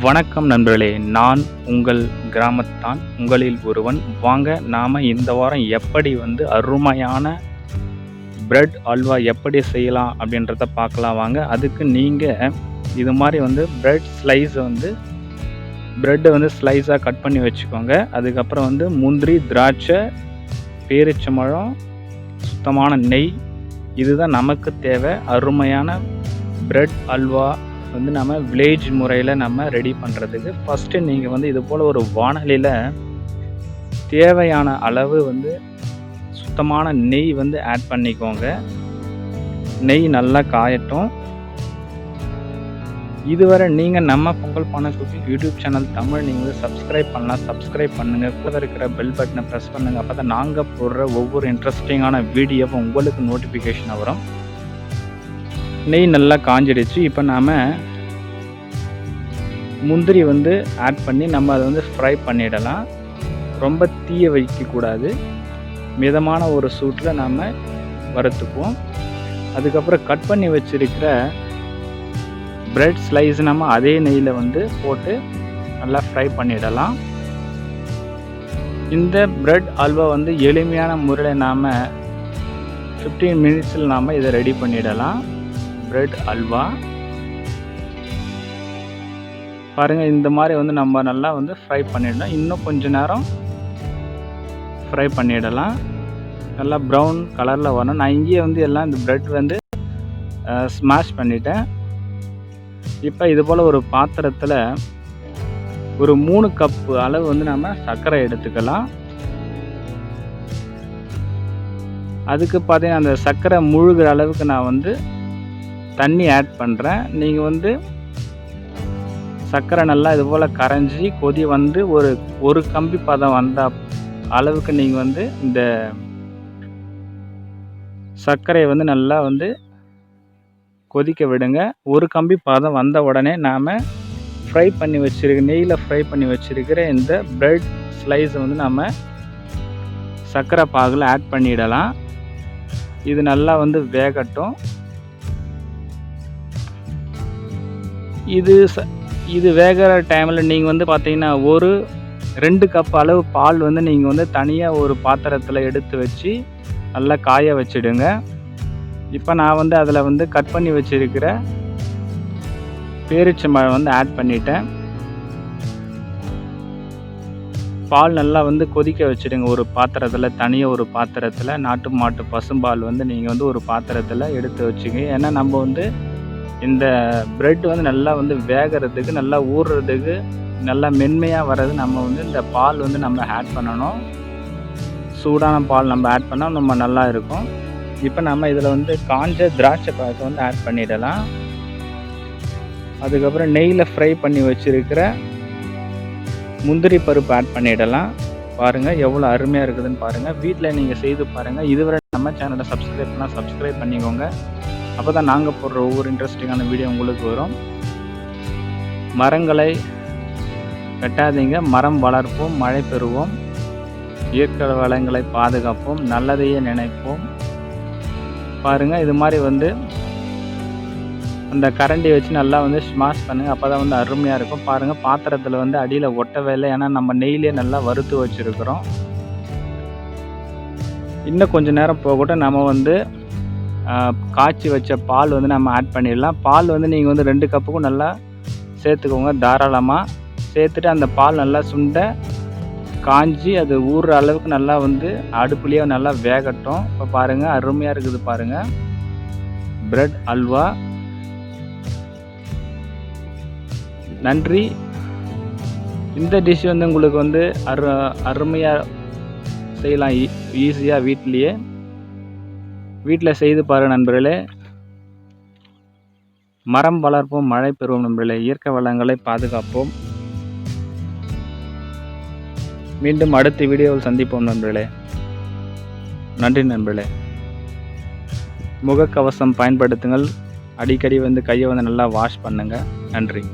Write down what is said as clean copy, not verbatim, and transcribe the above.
வணக்கம் நண்பர்களே, நான் உங்கள் கிராமத்தான், உங்களில் ஒருவன். வாங்க நாம இந்த வாரம் எப்படி அருமையான பிரெட் அல்வா எப்படி செய்யலாம் அப்படின்றத பார்க்கலாம் வாங்க. அதுக்கு நீங்கள் இது மாதிரி பிரெட் ஸ்லைஸை பிரெட்டை ஸ்லைஸாக கட் பண்ணி வச்சுக்கோங்க. அதுக்கப்புறம் முந்திரி, திராட்சை, பேரிச்சம்பழம், சுத்தமான நெய், இதுதான் நமக்கு தேவை. அருமையான பிரெட் அல்வா நம்ம வில்லேஜ் முறையில் நம்ம ரெடி பண்ணுறதுக்கு ஃபஸ்ட்டு நீங்கள் இது போல் ஒரு வாணலியில் தேவையான அளவு சுத்தமான நெய் ஆட் பண்ணிக்கோங்க. நெய் நல்லா காயட்டும். இதுவரை நீங்கள் நம்ம பொங்கல் பானை குக்கிங் யூடியூப் சேனல் தமிழ் நீங்கள் சப்ஸ்கிரைப் பண்ணலாம், சப்ஸ்கிரைப் பண்ணுங்கள். கூட இருக்கிற பெல் பட்டனை ப்ரெஸ் பண்ணுங்கள். அப்போ தான் நாங்கள் போடுற ஒவ்வொரு இன்ட்ரெஸ்டிங்கான வீடியோவும் உங்களுக்கு நோட்டிஃபிகேஷன் வரும். நெய் நல்லா காஞ்சிடுச்சு. இப்போ நாம் முந்திரி ஆட் பண்ணி நம்ம அதை ஃப்ரை பண்ணிடலாம். ரொம்ப தீய வைக்கக்கூடாது, மிதமான ஒரு சூட்டில் நாம் வறுத்துக்குவோம். அதுக்கப்புறம் கட் பண்ணி வச்சுருக்கிற பிரெட் ஸ்லைஸ் நம்ம அதே நெய்யில் போட்டு நல்லா ஃப்ரை பண்ணிடலாம். இந்த பிரெட் அல்வா எளிமையான முறையில் நாம் 15 மினிட்ஸில் நாம் இதை ரெடி பண்ணிடலாம். பிரெட் அல்வா பாருங்கள், இந்த மாதிரி நம்ம நல்லா ஃப்ரை பண்ணிடலாம். இன்னும் கொஞ்சம் நேரம் ஃப்ரை பண்ணிடலாம். நல்லா ப்ரௌன் கலரில் வரணும். நான் இங்கேயே எல்லாம் இந்த பிரெட் ஸ்மாஷ் பண்ணிட்டேன். இப்போ இது போல் ஒரு பாத்திரத்தில் ஒரு 3 கப்பு அளவு நம்ம சர்க்கரை எடுத்துக்கலாம். அதுக்கு பார்த்தீங்கன்னா அந்த சர்க்கரை முழுகிற அளவுக்கு நான் தண்ணி ஆட் பண்ணுறேன். நீங்கள் சர்க்கரை நல்லா இது போல் கரைஞ்சி கொதி ஒரு கம்பி பதம் வந்த அளவுக்கு நீங்கள் இந்த சர்க்கரையை நல்லா கொதிக்க விடுங்க. ஒரு கம்பி பதம் வந்த உடனே நாம் ஃப்ரை பண்ணி நெய்யில் ஃப்ரை பண்ணி வச்சுருக்கிற இந்த பிரெட் ஸ்லைஸை நம்ம சர்க்கரை பாகில் ஆட் பண்ணிடலாம். இது நல்லா வேகட்டும். இது வேகிற டைமில் நீங்கள் பார்த்தீங்கன்னா ஒரு 2 கப் அளவு பால் நீங்கள் தனியாக ஒரு பாத்திரத்தில் எடுத்து வச்சு நல்லா காய வச்சிடுங்க. இப்போ நான் அதில் கட் பண்ணி வச்சுருக்கிற பேரிச்சம்பழம் ஆட் பண்ணிட்டேன். பால் நல்லா கொதிக்க வச்சுடுங்க. ஒரு பாத்திரத்தில், தனியாக ஒரு பாத்திரத்தில் நாட்டு மாட்டு பசும்பால் நீங்கள் ஒரு பாத்திரத்தில் எடுத்து வச்சுங்க. ஏன்னா நம்ம இந்த பிரெட் நல்லா வேகிறதுக்கு, நல்லா ஊறுறதுக்கு, நல்லா மென்மையாக வர்றது நம்ம இந்த பால் நம்ம ஆட் பண்ணணும். சூடான பால் நம்ம ஆட் பண்ணால் நம்ம நல்லா இருக்கும். இப்போ நம்ம இதில் காஞ்ச திராட்சை பழத்தை ஆட் பண்ணிடலாம். அதுக்கப்புறம் நெய்யில் ஃப்ரை பண்ணி வச்சுருக்கிற முந்திரி பருப்பு ஆட் பண்ணிடலாம். பாருங்கள் எவ்வளோ அருமையாக இருக்குதுன்னு பாருங்கள். வீட்டில் நீங்கள் செய்து பாருங்கள். இதுவரை நம்ம சேனலை சப்ஸ்கிரைப் பண்ணால் சப்ஸ்கிரைப் பண்ணிக்கோங்க. அப்போ தான் நாங்கள் போடுற ஒவ்வொரு இன்ட்ரெஸ்டிங்கான வீடியோ உங்களுக்கு வரும். மரங்களை வெட்டாதீங்க, மரம் வளர்ப்போம், மழை பெறுவோம், இயற்கை வளங்களை பாதுகாப்போம், நல்லதையே நினைப்போம். பாருங்கள், இது மாதிரி அந்த கரண்டி வச்சு நல்லா ஸ்மாஷ் பண்ணுங்கள். அப்போ தான் அருமையாக இருக்கும். பாருங்கள், பாத்திரத்தில் அடியில் ஒட்டவே இல்லை. ஏன்னா நம்ம நெய்யிலே நல்லா வறுத்து வச்சுருக்கிறோம். இன்னும் கொஞ்சம் நேரம் போகட்டும். நம்ம காய்ச்சி வச்ச பால் நம்ம ஆட் பண்ணிடலாம். பால் நீங்கள் 2 கப்புக்கும் நல்லா சேர்த்துக்கோங்க. தாராளமாக சேர்த்துட்டு அந்த பால் நல்லா சுண்ட காஞ்சி அது ஊறுற அளவுக்கு நல்லா அடுப்புலேயே நல்லா வேகட்டும். இப்போ பாருங்கள், அருமையாக இருக்குது பாருங்கள் பிரெட் அல்வா. நன்றி. இந்த டிஷ் உங்களுக்கு அருமையாக செய்யலாம். ஈஸியாக வீட்டில் செய்து பாருங்கள் நண்பர்களே. மரம் வளர்ப்போம், மழை பெறுவோம் நண்பர்களே. இயற்கை வளங்களை பாதுகாப்போம். மீண்டும் அடுத்த வீடியோவில் சந்திப்போம் நண்பர்களே. நன்றி நண்பர்களே. முகக்கவசம் பயன்படுத்துங்கள். அடிக்கடி கையை நல்லா வாஷ் பண்ணுங்கள். நன்றி.